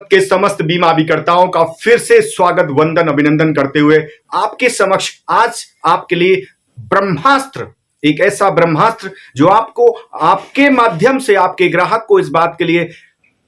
के समस्त बीमा अभिकर्ताओं का फिर से स्वागत वंदन अभिनंदन करते हुए आपके समक्ष आज आपके लिए ब्रह्मास्त्र, एक ऐसा ब्रह्मास्त्र जो आपको आपके माध्यम से आपके ग्राहक को इस बात के लिए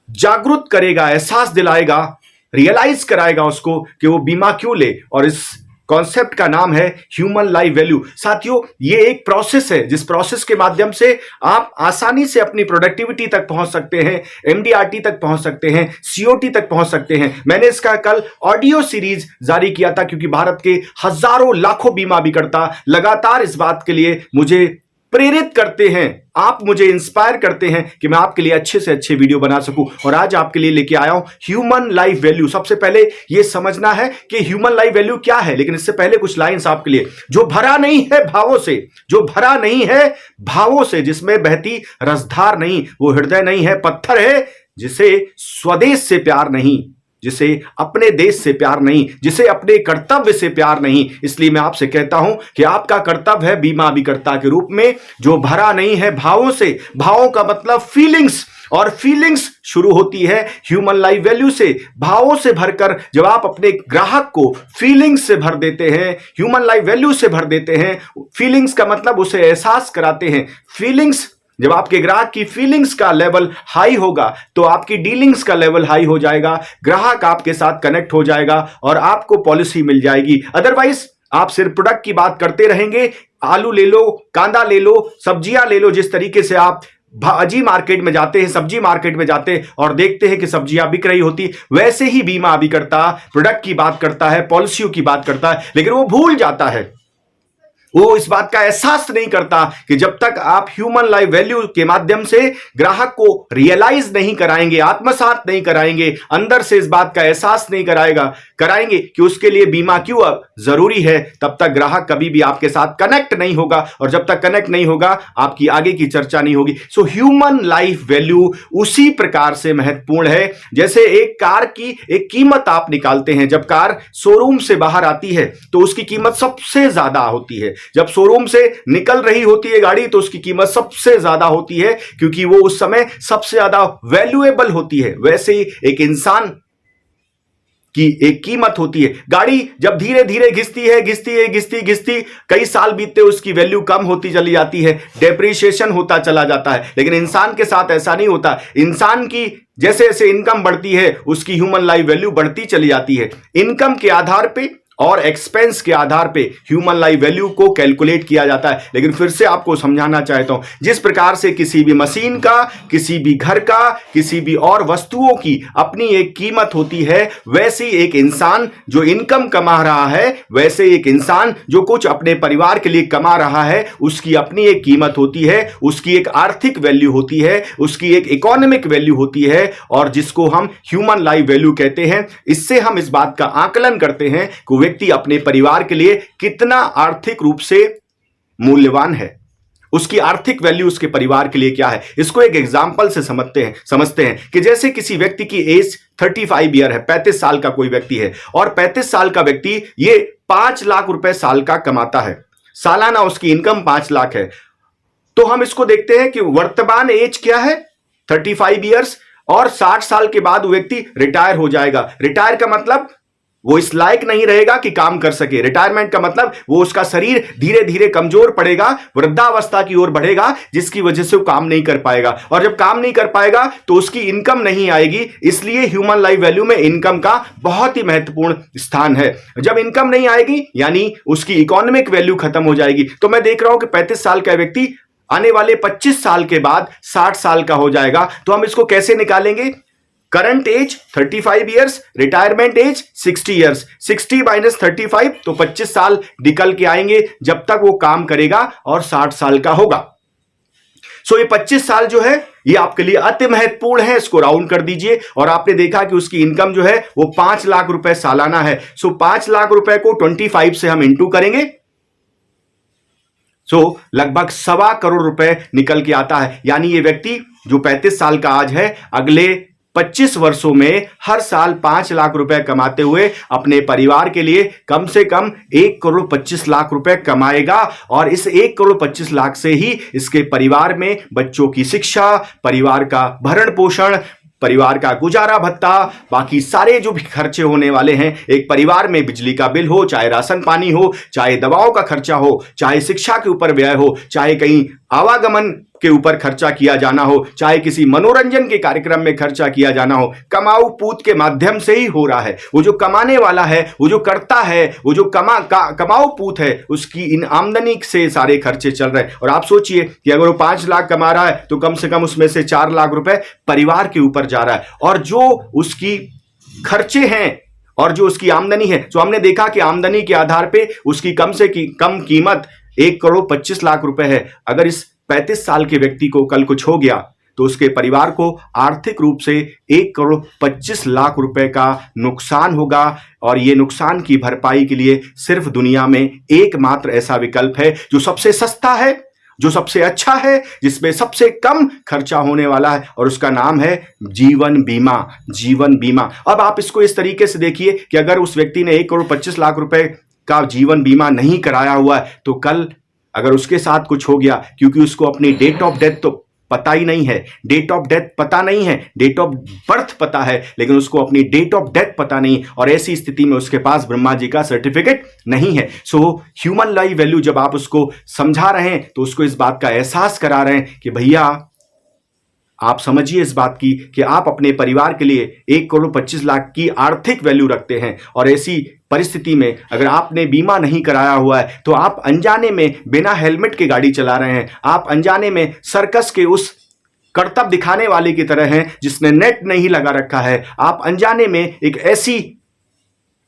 जागरूक करेगा, एहसास दिलाएगा, रियलाइज कराएगा उसको कि वो बीमा क्यों ले। और इस कॉन्सेप्ट का नाम है ह्यूमन लाइफ वैल्यू। साथियों, ये एक प्रोसेस है जिस प्रोसेस के माध्यम से आप आसानी से अपनी प्रोडक्टिविटी तक पहुंच सकते हैं, एमडीआरटी तक पहुंच सकते हैं, सीओटी तक पहुंच सकते हैं। मैंने इसका कल ऑडियो सीरीज जारी किया था क्योंकि भारत के हजारों लाखों बीमा अभिकर्ता लगातार इस बात के लिए मुझे प्रेरित करते हैं, आप मुझे इंस्पायर करते हैं कि मैं आपके लिए अच्छे से अच्छे वीडियो बना सकूं। और आज आपके लिए लेके आया हूं ह्यूमन लाइफ वैल्यू। सबसे पहले यह समझना है कि ह्यूमन लाइफ वैल्यू क्या है, लेकिन इससे पहले कुछ लाइंस आपके लिए। जो भरा नहीं है भावों से, जो भरा नहीं है भावों से, जिसमें बहती रसधार नहीं, वो हृदय नहीं है, पत्थर है, जिसे स्वदेश से प्यार नहीं, जिसे अपने देश से प्यार नहीं, जिसे अपने कर्तव्य से प्यार नहीं। इसलिए मैं आपसे कहता हूं कि आपका कर्तव्य है बीमा अभिकर्ता के रूप में जो भरा नहीं है भावों से। भावों का मतलब फीलिंग्स, और फीलिंग्स शुरू होती है ह्यूमन लाइफ वैल्यू से। भावों से भरकर जब आप अपने ग्राहक को फीलिंग्स से भर देते हैं, ह्यूमन लाइफ वैल्यू से भर देते हैं, फीलिंग्स का मतलब उसे एहसास कराते हैं। फीलिंग्स, जब आपके ग्राहक की फीलिंग्स का लेवल हाई होगा तो आपकी डीलिंग्स का लेवल हाई हो जाएगा, ग्राहक आपके साथ कनेक्ट हो जाएगा और आपको पॉलिसी मिल जाएगी। अदरवाइज आप सिर्फ प्रोडक्ट की बात करते रहेंगे। आलू ले लो, कांदा ले लो, सब्जियां ले लो। जिस तरीके से आप भाजी मार्केट में जाते हैं, सब्जी मार्केट में जाते हैं और देखते हैं कि सब्जियां बिक रही होती, वैसे ही बीमा अभिकर्ता प्रोडक्ट की बात करता है, पॉलिसियों की बात करता है, लेकिन वो भूल जाता है, वो इस बात का एहसास नहीं करता कि जब तक आप ह्यूमन लाइफ वैल्यू के माध्यम से ग्राहक को रियलाइज नहीं कराएंगे, आत्मसात नहीं कराएंगे, अंदर से इस बात का एहसास नहीं कराएंगे कि उसके लिए बीमा क्यों जरूरी है, तब तक ग्राहक कभी भी आपके साथ कनेक्ट नहीं होगा। और जब तक कनेक्ट नहीं होगा आपकी आगे की चर्चा नहीं होगी। सो ह्यूमन लाइफ वैल्यू उसी प्रकार से महत्वपूर्ण है जैसे एक कार की एक कीमत आप निकालते हैं। जब कार शोरूम से बाहर आती है तो उसकी कीमत सबसे ज्यादा होती है। जब शोरूम से निकल रही होती है गाड़ी तो उसकी कीमत सबसे ज्यादा होती है, क्योंकि वो उस समय सबसे ज्यादा वैल्यूएबल होती है। वैसे ही एक इंसान की एक कीमत होती है। गाड़ी जब धीरे धीरे घिसती कई साल बीतते उसकी वैल्यू कम होती चली जाती है, डेप्रिसिएशन होता चला जाता है। लेकिन इंसान के साथ ऐसा नहीं होता। इंसान की जैसे जैसे इनकम बढ़ती है उसकी ह्यूमन लाइफ वैल्यू बढ़ती चली जाती है। इनकम के आधार पे और एक्सपेंस के आधार पे ह्यूमन लाइफ वैल्यू को कैलकुलेट किया जाता है। लेकिन फिर से आपको समझाना चाहता हूं, जिस प्रकार से किसी भी मशीन का, किसी भी घर का, किसी भी और वस्तुओं की अपनी एक कीमत होती है, वैसे ही एक इंसान जो इनकम कमा रहा है, वैसे एक इंसान जो कुछ अपने परिवार के लिए कमा रहा है, उसकी अपनी एक कीमत होती है, उसकी एक आर्थिक वैल्यू होती है, उसकी एक इकोनॉमिक वैल्यू होती है, और जिसको हम ह्यूमन लाइफ वैल्यू कहते हैं। इससे हम इस बात का आकलन करते हैं कि व्यक्ति अपने परिवार के लिए कितना आर्थिक रूप से मूल्यवान है, उसकी आर्थिक वैल्यू उसके परिवार के लिए क्या है। इसको एक एग्जांपल से समझते हैं कि जैसे किसी व्यक्ति की एज 35 ईयर है, 35 साल का कोई व्यक्ति है, और 35 साल का व्यक्ति ये 5 लाख रुपए साल का कमाता है, सालाना उसकी इनकम 5 लाख है। तो हम इसको देखते हैं कि वर्तमान एज क्या है, 35 ईयर्स, और 60 साल के बाद व्यक्ति रिटायर हो जाएगा। रिटायर का मतलब वो इस लायक नहीं रहेगा कि काम कर सके। रिटायरमेंट का मतलब वो उसका शरीर धीरे धीरे कमजोर पड़ेगा, वृद्धावस्था की ओर बढ़ेगा, जिसकी वजह से वो काम नहीं कर पाएगा। और जब काम नहीं कर पाएगा तो उसकी इनकम नहीं आएगी। इसलिए ह्यूमन लाइफ वैल्यू में इनकम का बहुत ही महत्वपूर्ण स्थान है। जब इनकम नहीं आएगी यानी उसकी इकोनॉमिक वैल्यू खत्म हो जाएगी। तो मैं देख रहा हूं कि 35 साल का व्यक्ति आने वाले 25 साल के बाद 60 साल का हो जाएगा। तो हम इसको कैसे निकालेंगे? Current age 35 years, retirement age 60 years, 60 minus 35 तो 25 साल निकल के आएंगे जब तक वो काम करेगा और 60 साल का होगा। सो ये 25 साल जो है ये आपके लिए अति महत्वपूर्ण है। इसको राउंड कर दीजिए और आपने देखा कि उसकी इनकम जो है वो 5 लाख रुपए सालाना है। सो 5 लाख रुपए को 25 से हम इंटू करेंगे, लगभग 1.25 करोड़ रुपए निकल के आता है। यानी ये व्यक्ति जो 35 साल का आज है, अगले 25 वर्षों में हर साल 5 लाख रुपए कमाते हुए अपने परिवार के लिए कम से कम 1 करोड़ 25 लाख रुपए कमाएगा। और इस 1 करोड़ 25 लाख से ही इसके परिवार में बच्चों की शिक्षा, परिवार का भरण पोषण, परिवार का गुजारा भत्ता, बाकी सारे जो भी खर्चे होने वाले हैं एक परिवार में, बिजली का बिल हो, चाहे राशन पानी हो, चाहे दवाओं का खर्चा हो, चाहे शिक्षा के ऊपर व्यय हो, चाहे कहीं आवागमन के ऊपर खर्चा किया जाना हो, चाहे किसी मनोरंजन के कार्यक्रम में खर्चा किया जाना हो, कमाऊ पूत के माध्यम से ही हो रहा है। वो जो कमाने वाला है, वो जो करता है, वो जो कमाऊ पूत है, उसकी इन आमदनी से सारे खर्चे चल रहे हैं। और आप सोचिए कि अगर वो 5 लाख कमा रहा है तो कम से कम उसमें से 4 लाख रुपए परिवार के ऊपर जा रहा है। और जो उसकी खर्चे हैं और जो उसकी आमदनी है, तो हमने देखा कि आमदनी के आधार पे उसकी कम से कम कीमत 1,25,00,000 रुपए है। अगर इस 35 साल के व्यक्ति को कल कुछ हो गया तो उसके परिवार को आर्थिक रूप से 1,25,00,000 रुपए का नुकसान होगा। और ये नुकसान की भरपाई के लिए सिर्फ दुनिया में एकमात्र ऐसा विकल्प है जो सबसे सस्ता है, जो सबसे अच्छा है, जिसमें सबसे कम खर्चा होने वाला है, और उसका नाम है जीवन बीमा। जीवन बीमा। अब आप इसको इस तरीके से देखिए कि अगर उस व्यक्ति ने 1,25,00,000 रुपए का जीवन बीमा नहीं कराया हुआ है तो कल अगर उसके साथ कुछ हो गया, क्योंकि उसको अपनी डेट ऑफ डेथ तो पता ही नहीं है, डेट ऑफ डेथ पता नहीं है, डेट ऑफ बर्थ पता है लेकिन उसको अपनी डेट ऑफ डेथ पता नहीं, और ऐसी स्थिति में उसके पास ब्रह्मा जी का सर्टिफिकेट नहीं है। सो ह्यूमन लाइफ वैल्यू जब आप उसको समझा रहे हैं तो उसको इस बात का एहसास करा रहे हैं कि भैया आप समझिए इस बात की कि आप अपने परिवार के लिए 1,25,00,000 की आर्थिक वैल्यू रखते हैं। और ऐसी परिस्थिति में अगर आपने बीमा नहीं कराया हुआ है तो आप अनजाने में बिना हेलमेट के गाड़ी चला रहे हैं, आप अनजाने में सर्कस के उस करतब दिखाने वाले की तरह हैं जिसने नेट नहीं लगा रखा है, आप अनजाने में एक ऐसी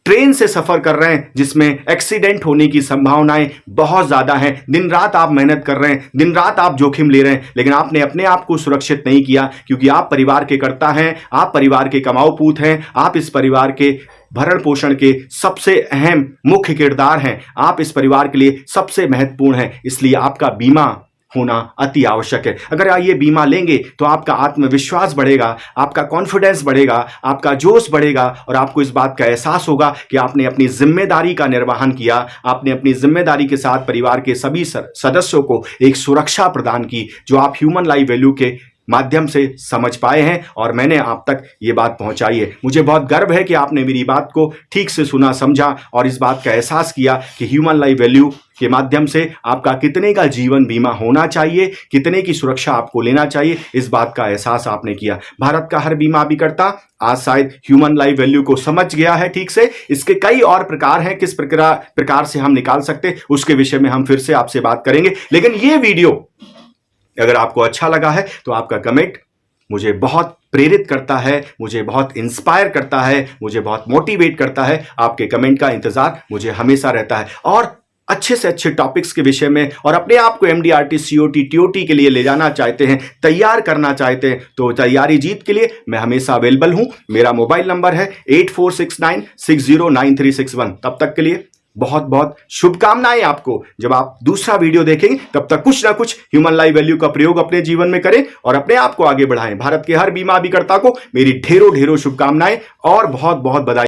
ट्रेन से सफर कर रहे हैं जिसमें एक्सीडेंट होने की संभावनाएं बहुत ज्यादा हैं। दिन रात आप मेहनत कर रहे हैं, दिन रात आप जोखिम ले रहे हैं, लेकिन आपने अपने आप को सुरक्षित नहीं किया, क्योंकि आप परिवार के कर्ता हैं, आप परिवार के कमाऊ पूत हैं, आप इस परिवार के भरण पोषण के सबसे अहम मुख्य किरदार हैं, आप इस परिवार के लिए सबसे महत्वपूर्ण हैं। इसलिए आपका बीमा होना अति आवश्यक है। अगर आप ये बीमा लेंगे तो आपका आत्मविश्वास बढ़ेगा, आपका कॉन्फिडेंस बढ़ेगा, आपका जोश बढ़ेगा, और आपको इस बात का एहसास होगा कि आपने अपनी जिम्मेदारी का निर्वहन किया, आपने अपनी जिम्मेदारी के साथ परिवार के सभी सदस्यों को एक सुरक्षा प्रदान की, जो आप ह्यूमन लाइफ वैल्यू के माध्यम से समझ पाए हैं और मैंने आप तक ये बात पहुंचाई है। मुझे बहुत गर्व है कि आपने मेरी बात को ठीक से सुना, समझा और इस बात का एहसास किया कि ह्यूमन लाइफ वैल्यू के माध्यम से आपका कितने का जीवन बीमा होना चाहिए, कितने की सुरक्षा आपको लेना चाहिए, इस बात का एहसास आपने किया। भारत का हर बीमा अभिकर्ता आज शायद ह्यूमन लाइफ वैल्यू को समझ गया है ठीक से। इसके कई और प्रकार हैं, किस प्रकार से हम निकाल सकते उसके विषय में हम फिर से आपसे बात करेंगे। लेकिन ये वीडियो अगर आपको अच्छा लगा है तो आपका कमेंट मुझे बहुत प्रेरित करता है, मुझे बहुत इंस्पायर करता है, मुझे बहुत मोटिवेट करता है। आपके कमेंट का इंतजार मुझे हमेशा रहता है। और अच्छे से अच्छे टॉपिक्स के विषय में और अपने आप को MDRT, COT, TOT के लिए ले जाना चाहते हैं, तैयार करना चाहते हैं, तो तैयारी जीत के लिए मैं हमेशा अवेलेबल हूं। मेरा मोबाइल नंबर है 8469609361। तब तक के लिए बहुत बहुत शुभकामनाएं आपको। जब आप दूसरा वीडियो देखेंगे तब तक कुछ ना कुछ ह्यूमन लाइफ वैल्यू का प्रयोग अपने जीवन में करें और अपने आप को आगे बढ़ाएं। भारत के हर बीमा अभिकर्ता को मेरी ढेरों ढेरों शुभकामनाएं और बहुत बहुत बधाई।